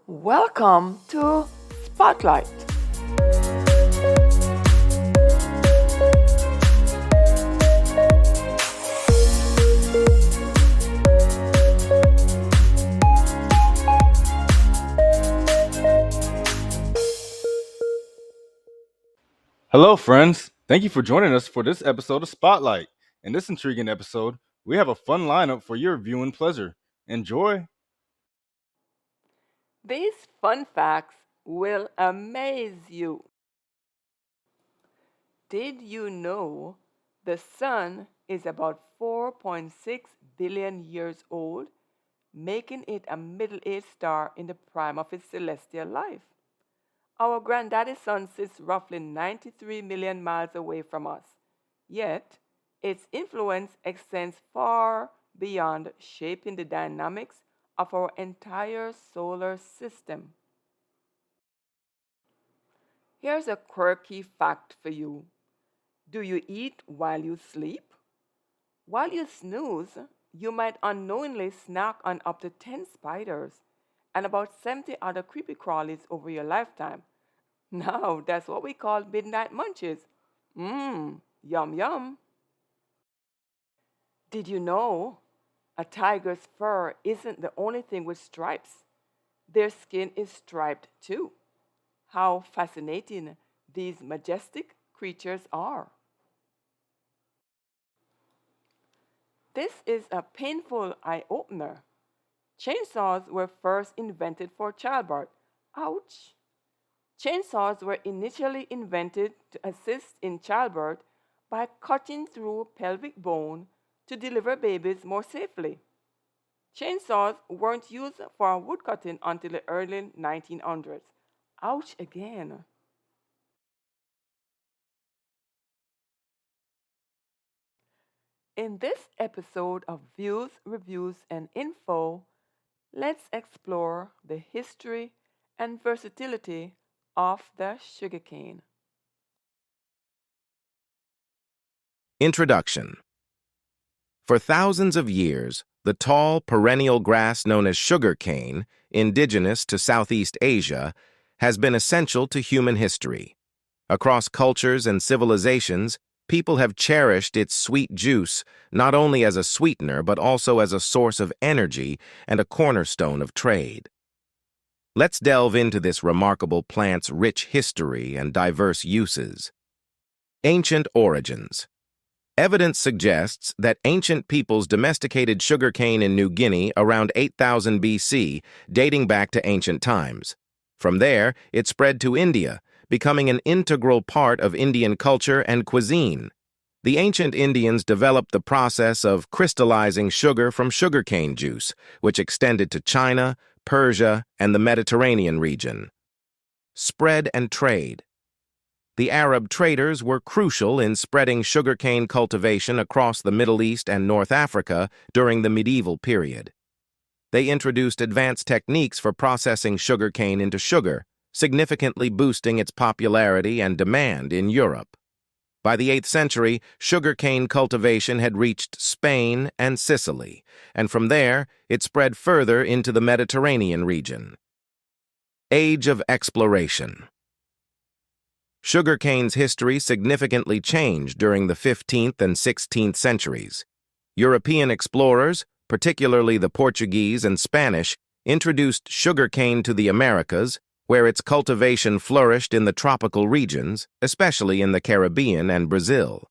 Welcome to Spotlight. Hello, friends. Thank you for joining us for this episode of Spotlight. In this intriguing episode, we have a fun lineup for your viewing pleasure. Enjoy. These fun facts will amaze you. Did you know the Sun is about 4.6 billion years old, making it a middle aged star in the prime of its celestial life? Our granddaddy Sun sits roughly 93 million miles away from us, yet its influence extends far beyond shaping the dynamics of our entire solar system. Here's a quirky fact for you. Do you eat while you sleep? While you snooze, you might unknowingly snack on up to 10 spiders and about 70 other creepy crawlies over your lifetime. Now, that's what we call midnight munches. Mmm, yum yum. Did you know a tiger's fur isn't the only thing with stripes? Their skin is striped too. How fascinating these majestic creatures are. This is a painful eye opener. Chainsaws were first invented for childbirth. Ouch! Chainsaws were initially invented to assist in childbirth by cutting through pelvic bone to deliver babies more safely. Chainsaws weren't used for woodcutting until the early 1900s. Ouch again. In this episode of Views, Reviews, and Info, let's explore the history and versatility of the sugarcane. Introduction. For thousands of years, the tall, perennial grass known as sugarcane, indigenous to Southeast Asia, has been essential to human history. Across cultures and civilizations, people have cherished its sweet juice not only as a sweetener but also as a source of energy and a cornerstone of trade. Let's delve into this remarkable plant's rich history and diverse uses. Ancient origins. Evidence suggests that ancient peoples domesticated sugarcane in New Guinea around 8000 BC, dating back to ancient times. From there, it spread to India, becoming an integral part of Indian culture and cuisine. The ancient Indians developed the process of crystallizing sugar from sugarcane juice, which extended to China, Persia, and the Mediterranean region. Spread and trade. The Arab traders were crucial in spreading sugarcane cultivation across the Middle East and North Africa during the medieval period. They introduced advanced techniques for processing sugarcane into sugar, significantly boosting its popularity and demand in Europe. By the 8th century, sugarcane cultivation had reached Spain and Sicily, and from there, it spread further into the Mediterranean region. Age of exploration. Sugarcane's history significantly changed during the 15th and 16th centuries. European explorers, particularly the Portuguese and Spanish, introduced sugarcane to the Americas, where its cultivation flourished in the tropical regions, especially in the Caribbean and Brazil.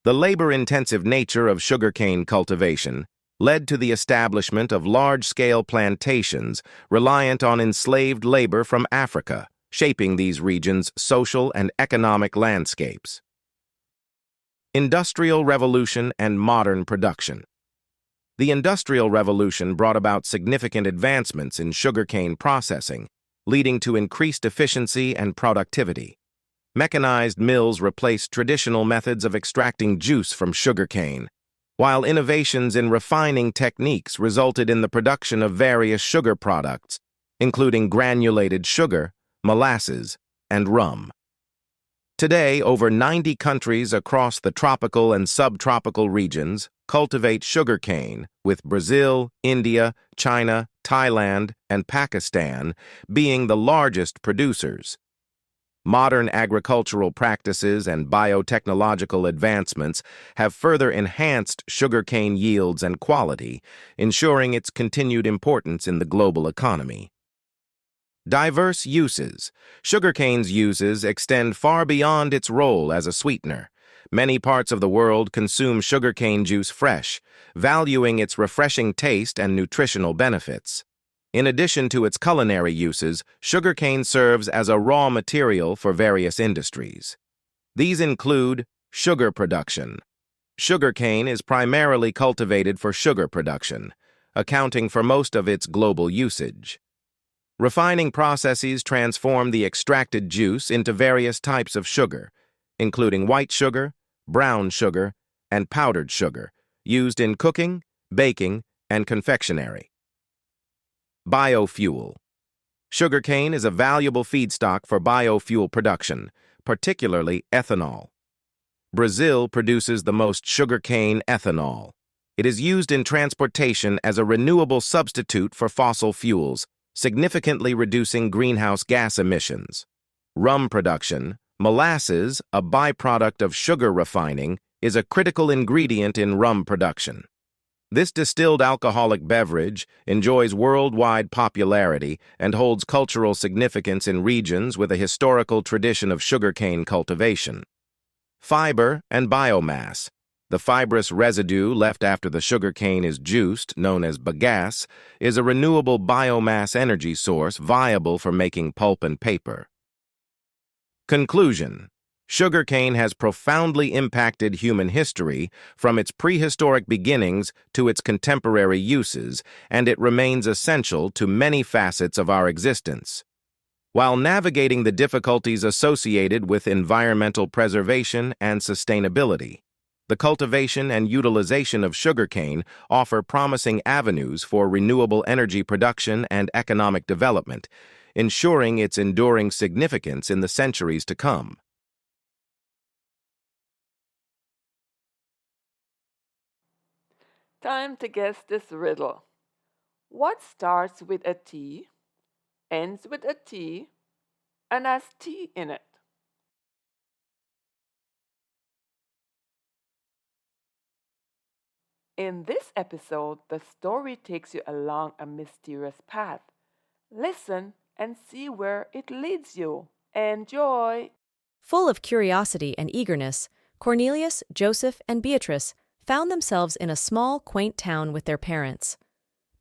The labor-intensive nature of sugarcane cultivation led to the establishment of large-scale plantations reliant on enslaved labor from Africa, shaping these regions' social and economic landscapes. Industrial Revolution and modern production. The Industrial Revolution brought about significant advancements in sugarcane processing, leading to increased efficiency and productivity. Mechanized mills replaced traditional methods of extracting juice from sugarcane, while innovations in refining techniques resulted in the production of various sugar products, including granulated sugar, molasses, and rum. Today, over 90 countries across the tropical and subtropical regions cultivate sugarcane, with Brazil, India, China, Thailand, and Pakistan being the largest producers. Modern agricultural practices and biotechnological advancements have further enhanced sugarcane yields and quality, ensuring its continued importance in the global economy. Diverse uses. Sugarcane's uses extend far beyond its role as a sweetener. Many parts of the world consume sugarcane juice fresh, valuing its refreshing taste and nutritional benefits. In addition to its culinary uses, sugarcane serves as a raw material for various industries. These include sugar production. Sugarcane is primarily cultivated for sugar production, accounting for most of its global usage. Refining processes transform the extracted juice into various types of sugar, including white sugar, brown sugar, and powdered sugar, used in cooking, baking, and confectionery. Biofuel. Sugarcane is a valuable feedstock for biofuel production, particularly ethanol. Brazil produces the most sugarcane ethanol. It is used in transportation as a renewable substitute for fossil fuels, significantly reducing greenhouse gas emissions. Rum production. Molasses, a byproduct of sugar refining, is a critical ingredient in rum production. This distilled alcoholic beverage enjoys worldwide popularity and holds cultural significance in regions with a historical tradition of sugarcane cultivation. Fiber and biomass. The fibrous residue left after the sugarcane is juiced, known as bagasse, is a renewable biomass energy source viable for making pulp and paper. Conclusion. Sugarcane has profoundly impacted human history from its prehistoric beginnings to its contemporary uses, and it remains essential to many facets of our existence. While navigating the difficulties associated with environmental preservation and sustainability, the cultivation and utilization of sugarcane offer promising avenues for renewable energy production and economic development, ensuring its enduring significance in the centuries to come. Time to guess this riddle. What starts with a T, ends with a T, and has tea in it? In this episode, the story takes you along a mysterious path. Listen and see where it leads you. Enjoy! Full of curiosity and eagerness, Cornelius, Joseph, and Beatrice found themselves in a small, quaint town with their parents.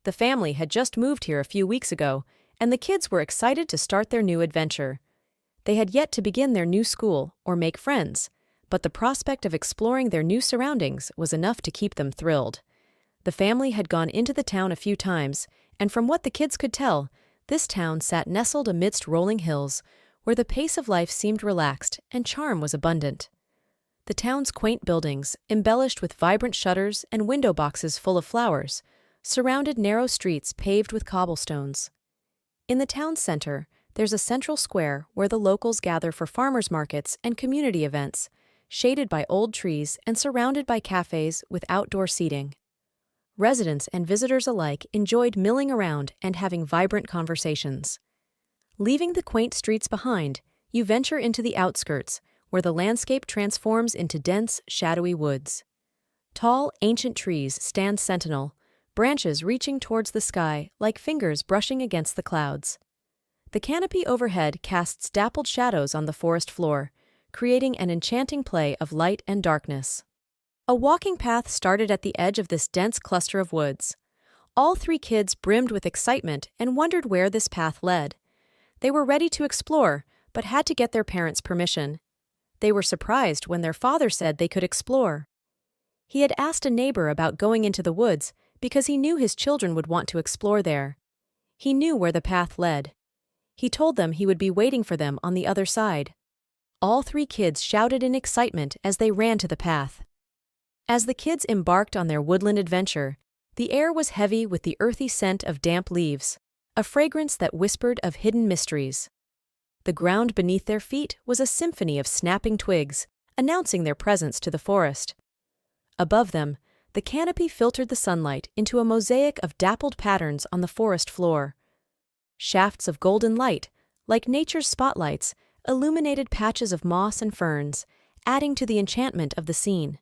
The family had just moved here a few weeks ago, and the kids were excited to start their new adventure. They had yet to begin their new school or make friends, but the prospect of exploring their new surroundings was enough to keep them thrilled. The family had gone into the town a few times, and from what the kids could tell, this town sat nestled amidst rolling hills, where the pace of life seemed relaxed and charm was abundant. The town's quaint buildings, embellished with vibrant shutters and window boxes full of flowers, surrounded narrow streets paved with cobblestones. In the town's center, there's a central square where the locals gather for farmers' markets and community events, shaded by old trees and surrounded by cafes with outdoor seating. Residents and visitors alike enjoyed milling around and having vibrant conversations. Leaving the quaint streets behind, you venture into the outskirts, where the landscape transforms into dense, shadowy woods. Tall, ancient trees stand sentinel, branches reaching towards the sky like fingers brushing against the clouds. The canopy overhead casts dappled shadows on the forest floor, creating an enchanting play of light and darkness. A walking path started at the edge of this dense cluster of woods. All three kids brimmed with excitement and wondered where this path led. They were ready to explore, but had to get their parents' permission. They were surprised when their father said they could explore. He had asked a neighbor about going into the woods because he knew his children would want to explore there. He knew where the path led. He told them he would be waiting for them on the other side. All three kids shouted in excitement as they ran to the path. As the kids embarked on their woodland adventure, the air was heavy with the earthy scent of damp leaves, a fragrance that whispered of hidden mysteries. The ground beneath their feet was a symphony of snapping twigs, announcing their presence to the forest. Above them, The canopy filtered the sunlight into a mosaic of dappled patterns on the forest floor. Shafts of golden light, like nature's spotlights, illuminated patches of moss and ferns, adding to the enchantment of the scene.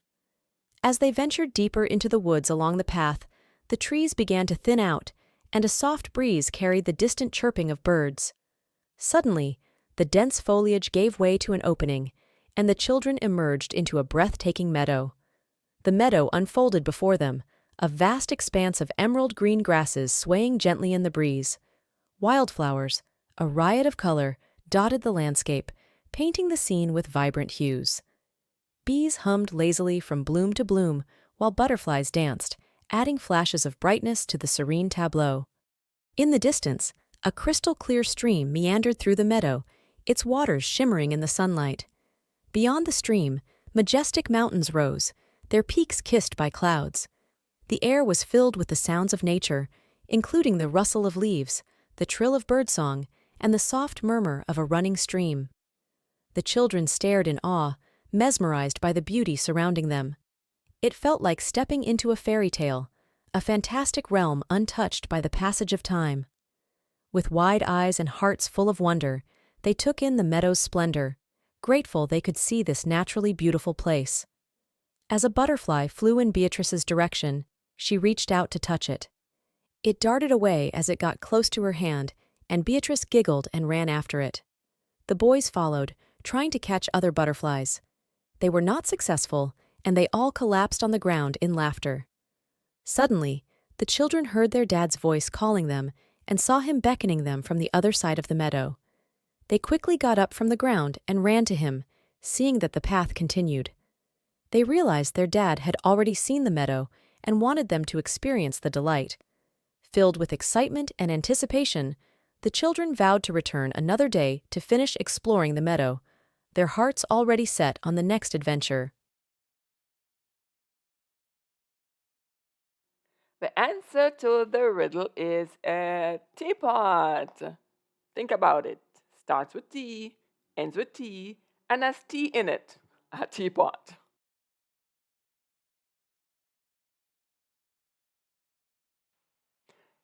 As they ventured deeper into the woods along the path, the trees began to thin out, and a soft breeze carried the distant chirping of birds. Suddenly, the dense foliage gave way to an opening, and the children emerged into a breathtaking meadow. The meadow unfolded before them, a vast expanse of emerald green grasses swaying gently in the breeze. Wildflowers, a riot of color, dotted the landscape, painting the scene with vibrant hues. Bees hummed lazily from bloom to bloom, while butterflies danced, adding flashes of brightness to the serene tableau. In the distance, a crystal-clear stream meandered through the meadow, its waters shimmering in the sunlight. Beyond the stream, majestic mountains rose, their peaks kissed by clouds. The air was filled with the sounds of nature, including the rustle of leaves, the trill of birdsong, and the soft murmur of a running stream. The children stared in awe, mesmerized by the beauty surrounding them. It felt like stepping into a fairy tale, a fantastic realm untouched by the passage of time. With wide eyes and hearts full of wonder, they took in the meadow's splendor, grateful they could see this naturally beautiful place. As a butterfly flew in Beatrice's direction, she reached out to touch it. It darted away as it got close to her hand, and Beatrice giggled and ran after it. The boys followed, trying to catch other butterflies. They were not successful, and they all collapsed on the ground in laughter. Suddenly, the children heard their dad's voice calling them and saw him beckoning them from the other side of the meadow. They quickly got up from the ground and ran to him, seeing that the path continued. They realized their dad had already seen the meadow and wanted them to experience the delight. Filled with excitement and anticipation, the children vowed to return another day to finish exploring the meadow, their hearts already set on the next adventure. The answer to the riddle is a teapot. Think about it. Starts with T, ends with T, and has tea in it. A teapot.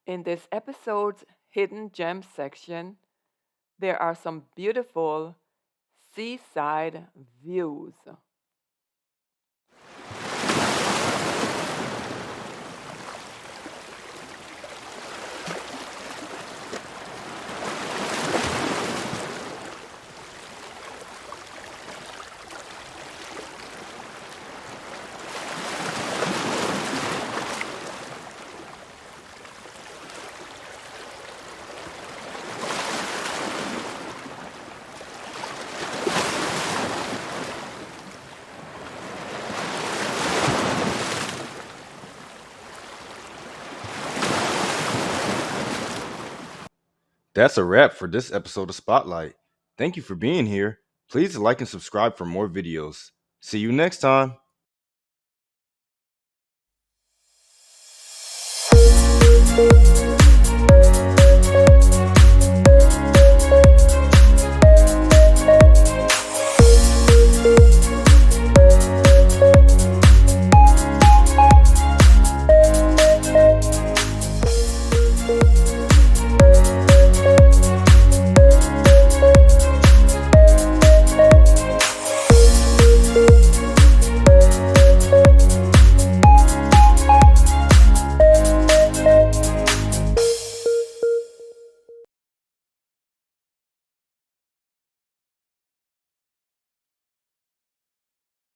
In this episode's Hidden Gems section, there are some beautiful seaside views. That's a wrap for this episode of Spotlight. Thank you for being here. Please like and subscribe for more videos. See you next time.